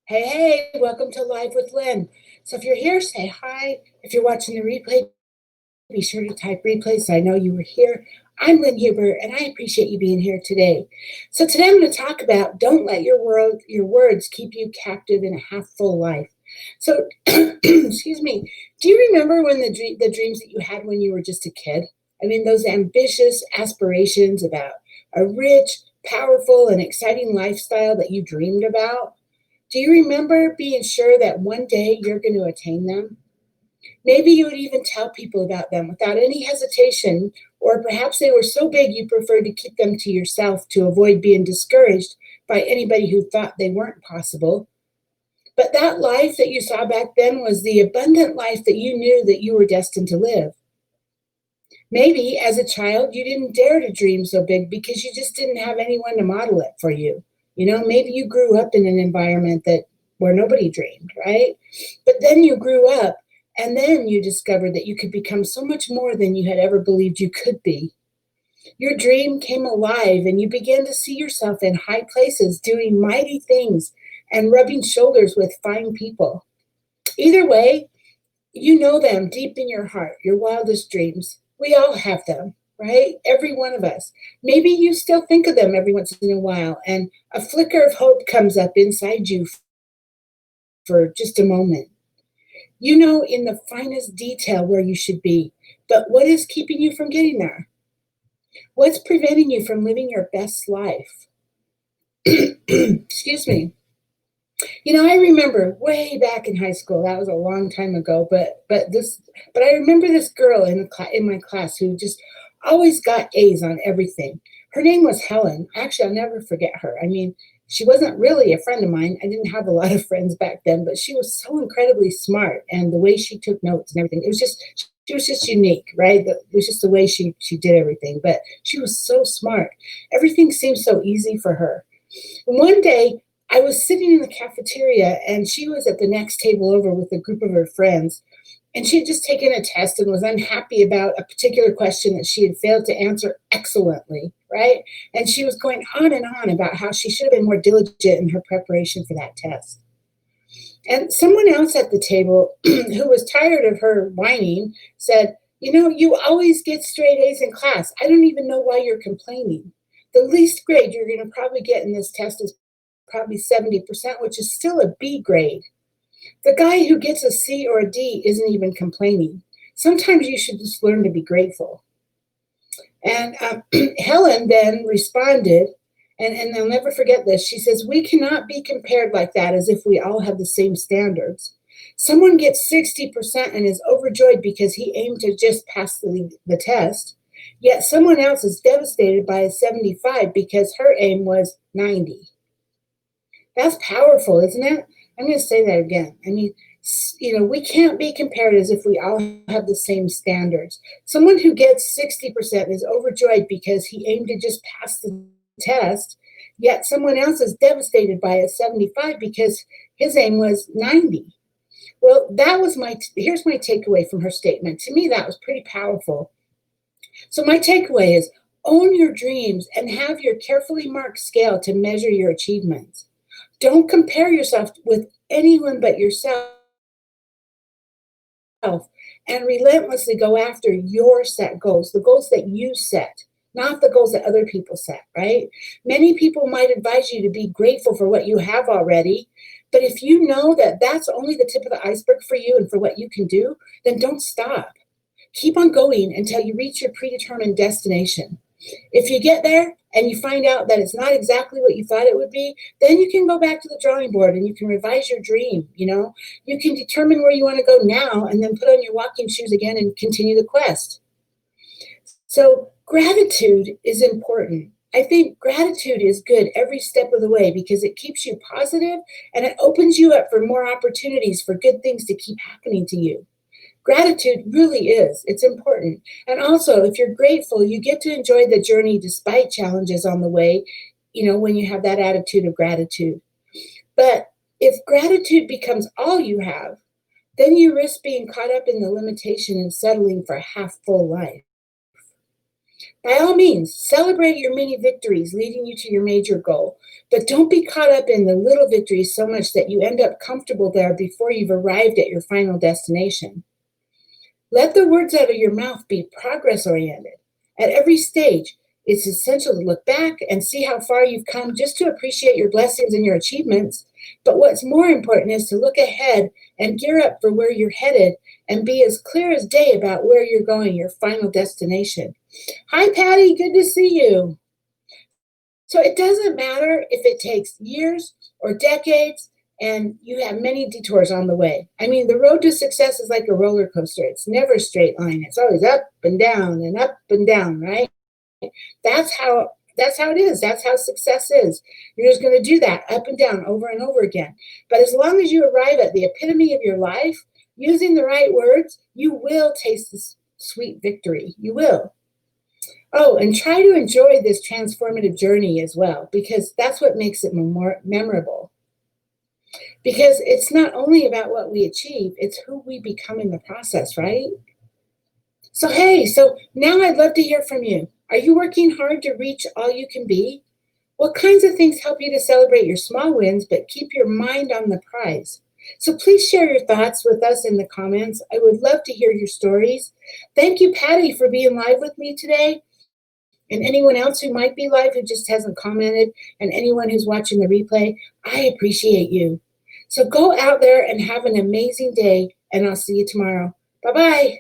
Hey, welcome to Live with Lynn. So if you're here, say hi. If you're watching the replay, be sure to type replay so I know you were here. I'm Lynn Huber, and I appreciate you being here today. So today I'm going to talk about don't let your words keep you captive in a half full life. So, excuse me. Do you remember when the dreams that you had when you were just a kid? I mean, those ambitious aspirations about a rich, powerful, and exciting lifestyle that you dreamed about? Do you remember being sure that one day you're going to attain them? Maybe you would even tell people about them without any hesitation, or perhaps they were so big you preferred to keep them to yourself to avoid being discouraged by anybody who thought they weren't possible. But that life that you saw back then was the abundant life that you knew that you were destined to live. Maybe as a child, you didn't dare to dream so big because you just didn't have anyone to model it for you. Maybe you grew up in an environment that where nobody dreamed, right? But then you grew up and then you discovered that you could become so much more than you had ever believed you could be. Your dream came alive and you began to see yourself in high places doing mighty things and rubbing shoulders with fine people. Either way, you know them deep in your heart, your wildest dreams. We all have them, right? Every one of us. Maybe you still think of them every once in a while, and a flicker of hope comes up inside you for just a moment. You know in the finest detail where you should be, but what is keeping you from getting there? What's preventing you from living your best life? Excuse me. I remember way back in high school. That was a long time ago, but I remember this girl in my class who just always got A's on everything. Her name was Helen. Actually, I'll never forget her. I mean, she wasn't really a friend of mine. I didn't have a lot of friends back then, but she was so incredibly smart, and the way she took notes and everything, it was just she was just unique, right? It was just the way she did everything. But she was so smart. Everything seemed so easy for her. One day, I was sitting in the cafeteria and she was at the next table over with a group of her friends. And she had just taken a test and was unhappy about a particular question that she had failed to answer excellently, right? And she was going on and on about how she should have been more diligent in her preparation for that test. And someone else at the table who was tired of her whining said, you always get straight A's in class. I don't even know why you're complaining. The least grade you're going to probably get in this test is probably 70%, which is still a B grade. The guy who gets a C or a D isn't even complaining. Sometimes you should just learn to be grateful. And Helen then responded, and I'll never forget this. She says, "We cannot be compared like that as if we all have the same standards. Someone gets 60% and is overjoyed because he aimed to just pass the test, yet someone else is devastated by a 75 because her aim was 90. That's powerful, isn't it? I'm going to say that again. I mean, we can't be compared as if we all have the same standards. Someone who gets 60% is overjoyed because he aimed to just pass the test, yet someone else is devastated by a 75 because his aim was 90. Well, here's my takeaway from her statement. To me, that was pretty powerful. So my takeaway is own your dreams and have your carefully marked scale to measure your achievements. Don't compare yourself with anyone but yourself and relentlessly go after your set goals, the goals that you set, not the goals that other people set, right? Many people might advise you to be grateful for what you have already, but if you know that that's only the tip of the iceberg for you and for what you can do, then don't stop. Keep on going until you reach your predetermined destination. If you get there and you find out that it's not exactly what you thought it would be, then you can go back to the drawing board and you can revise your dream. You can determine where you want to go now and then put on your walking shoes again and continue the quest. So gratitude is important. I think gratitude is good every step of the way because it keeps you positive and it opens you up for more opportunities for good things to keep happening to you. Gratitude really is. It's important. And also, if you're grateful, you get to enjoy the journey despite challenges on the way, when you have that attitude of gratitude. But if gratitude becomes all you have, then you risk being caught up in the limitation and settling for a half full life. By all means, celebrate your mini victories leading you to your major goal, but don't be caught up in the little victories so much that you end up comfortable there before you've arrived at your final destination. Let the words out of your mouth be progress oriented. At every stage, it's essential to look back and see how far you've come just to appreciate your blessings and your achievements. But what's more important is to look ahead and gear up for where you're headed and be as clear as day about where you're going, your final destination. Hi, Patty. Good to see you. So it doesn't matter if it takes years or decades and you have many detours on the way. I mean, the road to success is like a roller coaster. It's never a straight line. It's always up and down, right? That's how that's how it is. That's how success is. You're just going to do that up and down over and over again. But as long as you arrive at the epitome of your life using the right words, you will taste the sweet victory. You will. Oh, and try to enjoy this transformative journey as well, because that's what makes it more memorable. Because it's not only about what we achieve, it's who we become in the process, right? So, hey, so now I'd love to hear from you. Are you working hard to reach all you can be? What kinds of things help you to celebrate your small wins but keep your mind on the prize? So please share your thoughts with us in the comments. I would love to hear your stories. Thank you, Patty, for being live with me today. And anyone else who might be live who just hasn't commented, and anyone who's watching the replay, I appreciate you. So go out there and have an amazing day, and I'll see you tomorrow. Bye-bye.